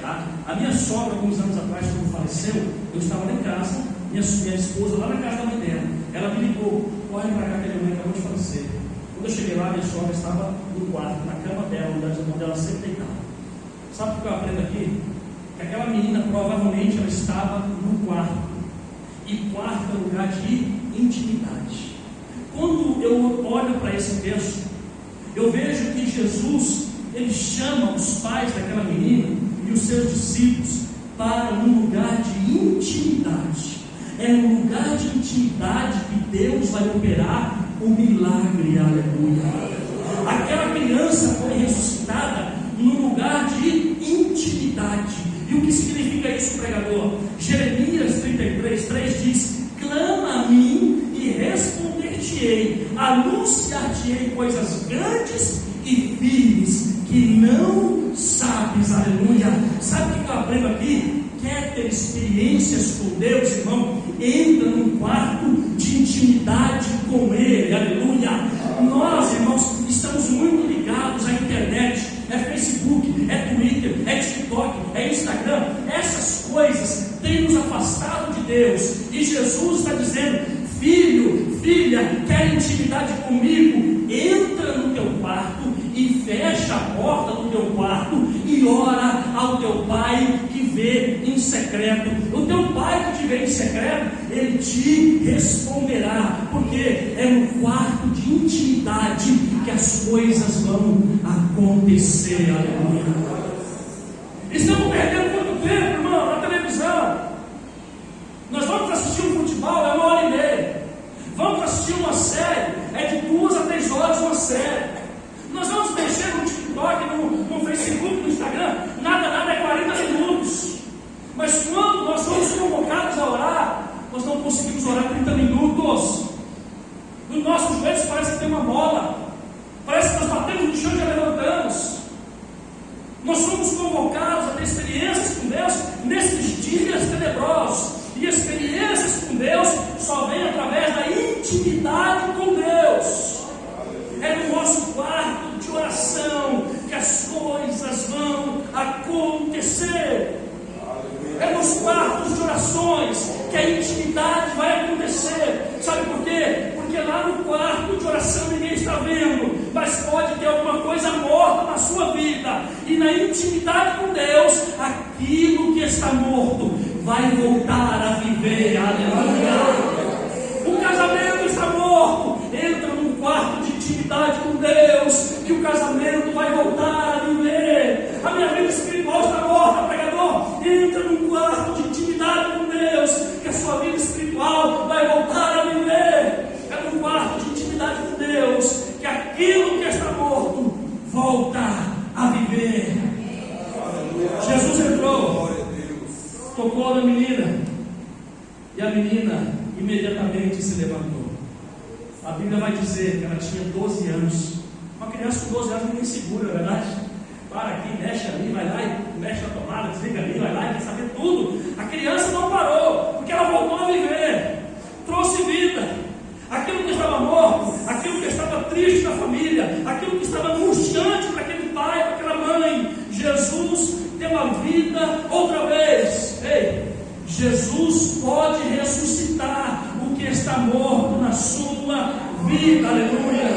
tá? A minha sogra, alguns anos atrás, quando faleceu, eu estava lá em casa, minha esposa lá na casa da mãe dela, ela me ligou: corre para cá que a minha mãe acabou de falecer. Quando eu cheguei lá, minha sogra estava no quarto, na cama dela, onde ela sempre deitava. Sabe o que eu aprendo aqui? Que aquela menina provavelmente ela estava no quarto, e quarto é lugar de intimidade. Quando eu olho para esse texto, eu vejo que Jesus, ele chama os pais daquela menina e os seus discípulos para um lugar de intimidade. É no lugar de intimidade que Deus vai operar o milagre, aleluia. Aquela criança foi ressuscitada num lugar de intimidade. E o que significa isso, pregador? Jeremias 33:3 diz: clama a mim e responder-te-ei, anunciar-te-ei coisas grandes e firmes que não sabes, aleluia. Sabe o que eu aprendo aqui? Quer ter experiências com Deus, irmão? Entra num quarto de intimidade com Ele, aleluia. Nós, irmãos, estamos muito ligados à internet. É Facebook, é Twitter, é TikTok, é Instagram. Essas coisas têm nos afastado de Deus. E Jesus está dizendo: filho, filha, quer intimidade comigo? Entra no teu quarto e fecha a porta do teu quarto e ora ao teu Pai que vê em secreto. O teu Pai que te vê em secreto, Ele te responderá, porque é no quarto de intimidade que as coisas vão acontecer, aleluia. Estamos perdendo muito tempo, irmão, na televisão. Nós vamos assistir um futebol, é 1h30. Vamos assistir uma série, é de 2 a 3 horas uma série. Nós vamos mexer no TikTok, no Facebook, no Instagram, nada, é 40 minutos. Mas quando nós somos convocados a orar, nós não conseguimos orar 30 minutos. Nos nossos joelhos parece que tem uma bola, parece que nós batemos no chão e já levantamos. Nós somos convocados a ter experiências com Deus nesses dias tenebrosos. E experiências com Deus só vem através da intimidade com Deus. É no nosso quarto de oração que as coisas vão acontecer. É nos quartos de orações que a intimidade vai acontecer. Sabe por quê? Porque lá no quarto de oração ninguém está vendo, mas pode ter alguma coisa morta na sua vida. E na intimidade com Deus, aquilo que está morto vai voltar a viver, aleluia. O casamento está morto, entra num quarto de intimidade com Deus, que o casamento vai voltar a viver. A minha vida espiritual está morta, pregador, entra num quarto de intimidade com Deus, que a sua vida espiritual vai voltar a viver. É num quarto de intimidade com Deus, que aquilo que está morto volta a viver. Jesus entrou, tocou na menina, e a menina imediatamente se levantou. A Bíblia vai dizer que ela tinha 12 anos. Uma criança com 12 anos ninguém segura, não é verdade? Para aqui, mexe ali, vai lá e mexe na tomada, desliga ali, vai lá e quer saber tudo. A criança não parou, porque ela voltou a viver, trouxe vida. Aquilo que estava morto, aquilo que estava triste na família, aquilo que estava angustiante para aquele pai, para aquela mãe, Jesus deu a vida outra vez. Ei, Jesus pode ressuscitar o que está morto na sua vida, aleluia.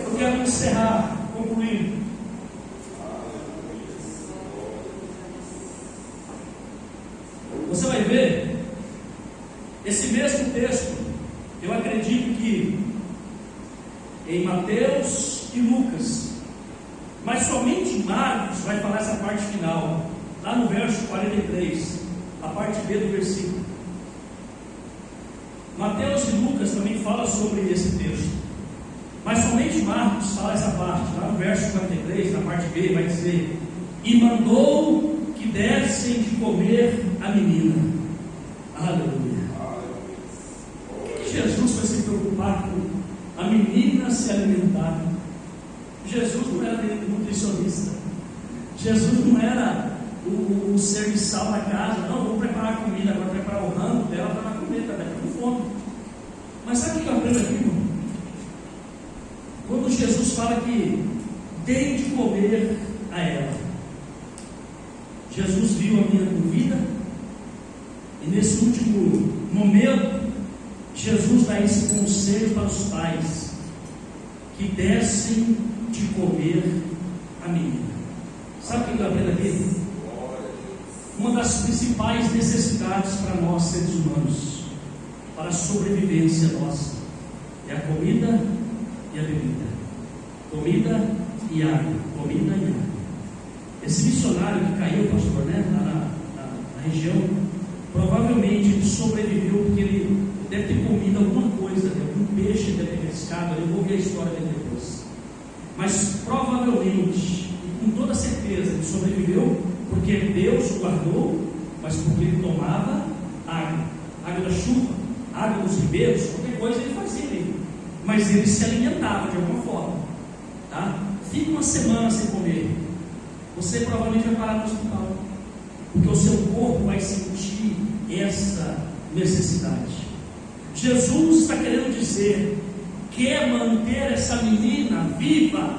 Eu quero encerrar, concluindo. Você vai ver, esse mesmo texto, eu acredito que em Mateus e Lucas, mas somente Marcos vai falar essa parte final, lá no verso 43, a parte B do versículo. Mateus e Lucas também falam sobre esse texto, mas somente Marcos fala essa parte, lá no verso 43, na parte B, vai dizer: e mandou que dessem de comer a menina. Aleluia. Por que Jesus foi se preocupar com a menina se alimentar? Jesus não era nutricionista, Jesus não era o serviçal da casa. Não, vou preparar a comida, agora preparar o rango dela para ela comer, está com fome. Mas sabe o que eu aprendo aqui, irmão? Quando Jesus fala que dei de comer a ela, Jesus viu a menina com vida, e nesse último momento Jesus dá esse conselho para os pais, que dessem de comer a menina. Sabe o que eu aprendo aqui? Uma das principais necessidades para nós seres humanos para a sobrevivência nossa. É a comida e a bebida. Comida e água. Comida e água. Esse missionário que caiu, pastor, né, lá na região, provavelmente ele sobreviveu porque ele deve ter comido alguma coisa, algum peixe deve ter pescado. Eu vou ver a história dele depois. Mas provavelmente, e com toda certeza, ele sobreviveu porque Deus o guardou, mas porque ele tomava água da chuva, água dos ribeiros, qualquer coisa ele fazia ali. Mas ele se alimentava de alguma forma, tá? Fica uma semana sem comer, você provavelmente vai parar no hospital, porque o seu corpo vai sentir essa necessidade. Jesus está querendo dizer: quer manter essa menina viva,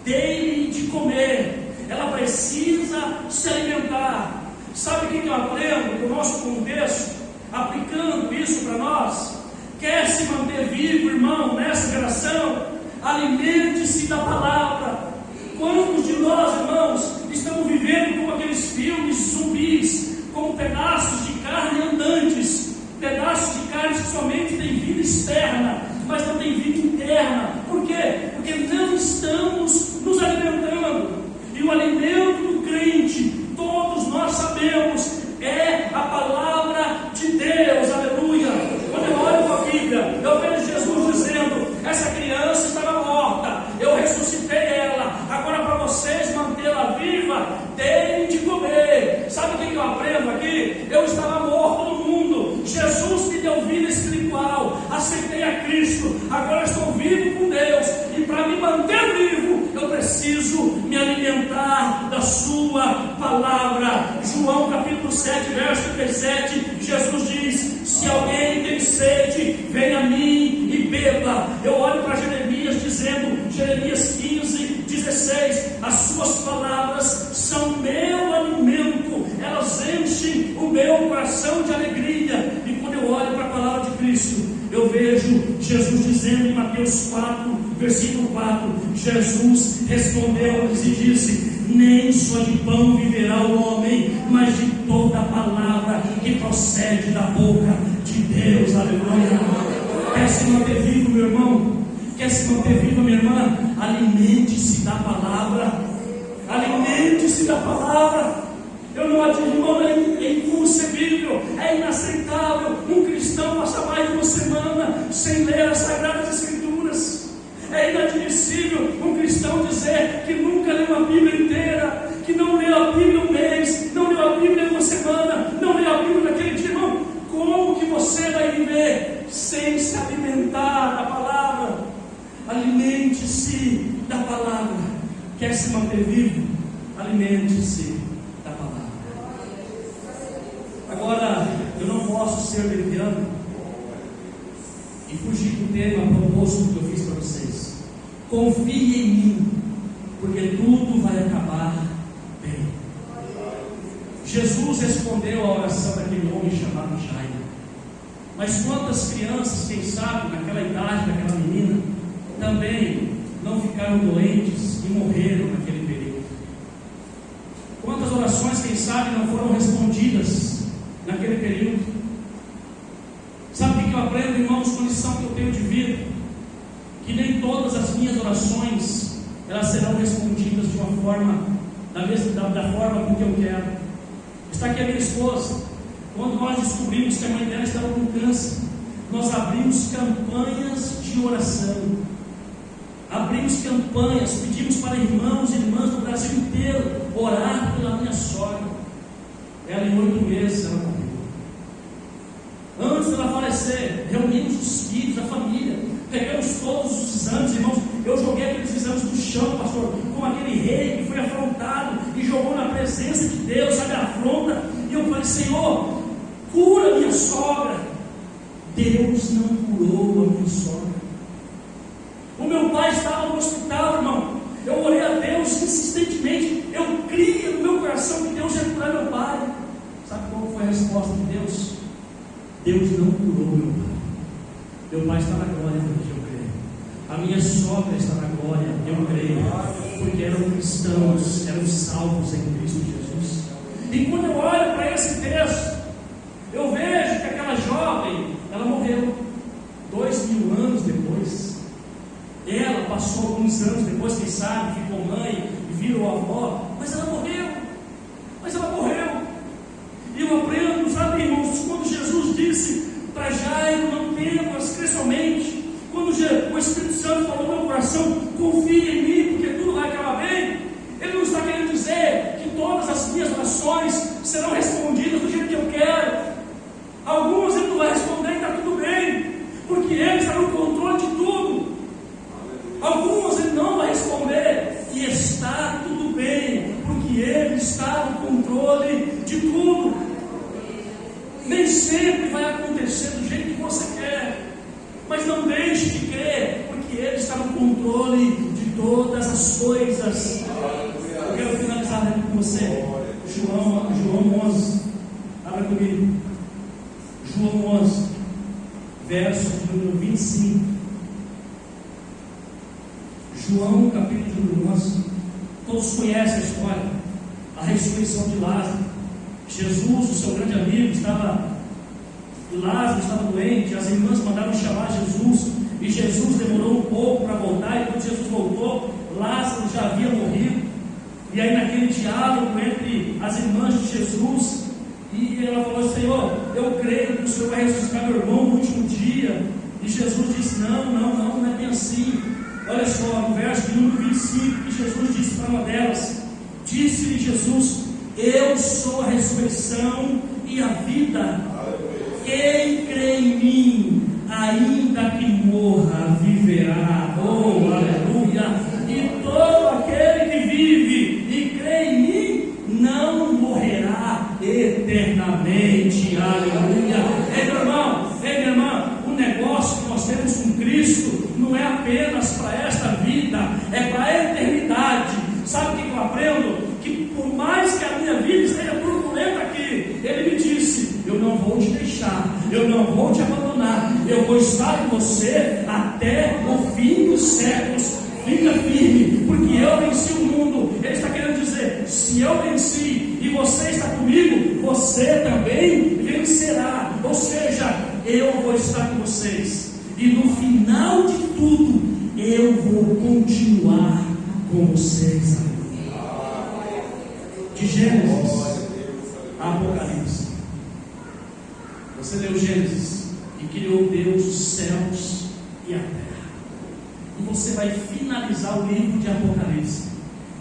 dê-lhe de comer, ela precisa se alimentar. Sabe o que eu aprendo no nosso contexto, aplicando isso para nós? Quer se manter vivo, irmão, nessa geração? Alimente-se da palavra. Quantos de nós, irmãos, estamos vivendo como aqueles filmes zumbis, como pedaços de carne andantes, pedaços de carne que somente têm vida externa, mas não tem vida interna? Por quê? Porque não estamos nos alimentando. E o alimento do crente, todos nós sabemos, é a palavra de Deus. Aleluia. Quando eu olho para a Bíblia, eu vejo Jesus dizendo: essa criança estava morta, eu ressuscitei ela, agora para vocês mantê-la viva, deem de comer. Sabe o que eu aprendo aqui? Eu estava morto no mundo, Jesus me deu vida espiritual, aceitei a Cristo, agora estou vivo com Deus, e para me manter vivo, eu preciso me alimentar da sua palavra. João capítulo 7, verso 37, Jesus diz: se alguém tem sede, venha a mim e beba. Eu olho para Jeremias dizendo, Jeremias 15, 16, as suas palavras são meu alimento, elas enchem o meu coração de alegria. E quando eu olho para a palavra de Cristo, eu vejo Jesus dizendo em Mateus 4, versículo 4, Jesus respondeu-lhes e disse: nem só de pão viverá o homem, mas de toda a palavra que procede da boca de Deus. Aleluia. Quer se manter vivo, meu irmão? Quer se manter viva, minha irmã? Alimente-se da palavra. Alimente-se da palavra. Eu não admiro, irmão, é inconcebível, é inaceitável um cristão passar mais de uma semana sem ler as Sagradas Escrituras. É inadmissível um cristão dizer que nunca leu a Bíblia inteira, que não leu a Bíblia um mês, não leu a Bíblia uma semana, não leu a Bíblia naquele dia. Irmão, como que você vai viver sem se alimentar da palavra? Alimente-se da palavra. Quer se manter vivo? Alimente-se da palavra. Agora, eu não posso ser leviano e fugir do tema proposto que eu fiz para vocês. Confie em mim, porque tudo vai acabar bem. Jesus respondeu à oração daquele homem chamado Jairo. Mas quantas crianças, quem sabe, naquela idade daquela menina, também não ficaram doentes e morreram naquele período? Quantas orações, quem sabe, não foram respondidas naquele período? Sabe o que eu aprendo, irmãos, com a lição que eu tenho de vida? Que nem todas as minhas orações elas serão respondidas de uma forma da forma com que eu quero. Está aqui a minha esposa. Quando nós descobrimos que a mãe dela estava com câncer, nós abrimos campanhas de oração. Abrimos campanhas, pedimos para irmãos e irmãs do Brasil inteiro orar pela minha sogra. Ela, em 8 meses, ela morreu. Antes dela falecer, reunimos os filhos, a família, pegamos todos os exames, irmãos. Eu joguei aqueles exames no chão, pastor, como aquele rei que foi afrontado e jogou na presença de Deus, sabe, a afronta. E eu falei: Senhor, cura minha sogra. Deus não curou a minha sogra. O meu pai estava no hospital, irmão. Eu orei a Deus insistentemente. Eu cria no meu coração que Deus ia curar meu pai. Sabe qual foi a resposta de Deus? Deus não curou meu pai. Meu pai está na glória, eu creio. A minha sogra está na glória, eu creio. Porque eram cristãos, eram salvos em Cristo Jesus. E quando eu olho para esse texto, eu vejo que aquela jovem, ela morreu 2000 anos depois. Ela passou alguns anos depois, quem sabe, ficou mãe e virou avó, mas ela morreu. E eu aprendo, sabe, irmãos, quando Jesus disse para Jairo: não temas, crê somente. Quando o Espírito Santo falou no meu coração: confia em mim, porque tudo vai acabar bem. Ele não está querendo dizer que todas as minhas orações serão respondidas do jeito que eu quero. Algumas ele não vai responder e está tudo bem, porque ele está no controle de tudo. Algumas ele não vai responder e está tudo bem, porque ele está no controle de tudo. Nem sempre vai acontecer do jeito que você quer, mas não deixe de crer, porque ele está no controle de todas as coisas. Eu quero finalizar aqui com você. João 11. Abra comigo. João 11, verso número 25. João capítulo 11. Todos conhecem a história, a ressurreição de Lázaro. Jesus, o seu grande amigo, Lázaro estava doente. As irmãs mandaram chamar Jesus, e Jesus demorou um pouco para voltar. E quando Jesus voltou, Lázaro já havia morrido. E aí, naquele diálogo entre as irmãs de Jesus, e ela falou: Senhor, eu creio que o Senhor vai ressuscitar meu irmão no último dia. E Jesus disse: não é bem assim. Olha só, no verso número 25, que Jesus disse para uma delas: disse-lhe Jesus: eu sou a ressurreição e a vida. Quem crê em mim, ainda que morra, viverá. Oh, aleluia! E todo aquele que vive e crê em mim não morrerá eternamente. Aleluia! Ei, meu irmão, ei, minha irmã, o negócio que nós temos com Cristo não é apenas para esta vida, é para a eternidade. Sabe o que eu aprendo? Que por mais que a minha vida esteja turbulenta aqui, Ele me disse: eu não vou te deixar, eu não vou te abandonar, eu vou estar com você até o fim dos séculos. Fica firme, porque eu venci o mundo. Ele está querendo dizer: se eu venci e você está comigo, você também vencerá. Ou seja, eu vou estar com vocês, e no final de tudo eu vou continuar com vocês. De Gênesis a Apocalipse. Você leu Gênesis e criou Deus os céus e a terra. E você vai finalizar o livro de Apocalipse: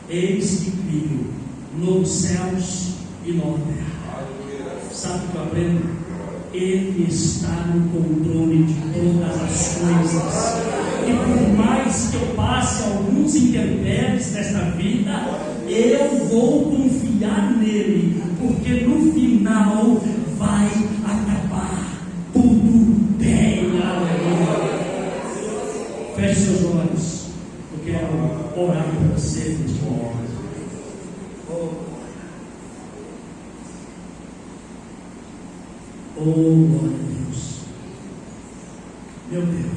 eis que crio novos céus e nova terra. Sabe o que eu aprendo? Ele está no controle de todas as coisas. E por mais que eu passe alguns intempéries desta vida, eu vou confiar nele, porque no final vai acabar tudo bem. Aleluia. Feche seus olhos. Eu quero orar por você neste momento. Oh, glória a Deus. Meu Deus.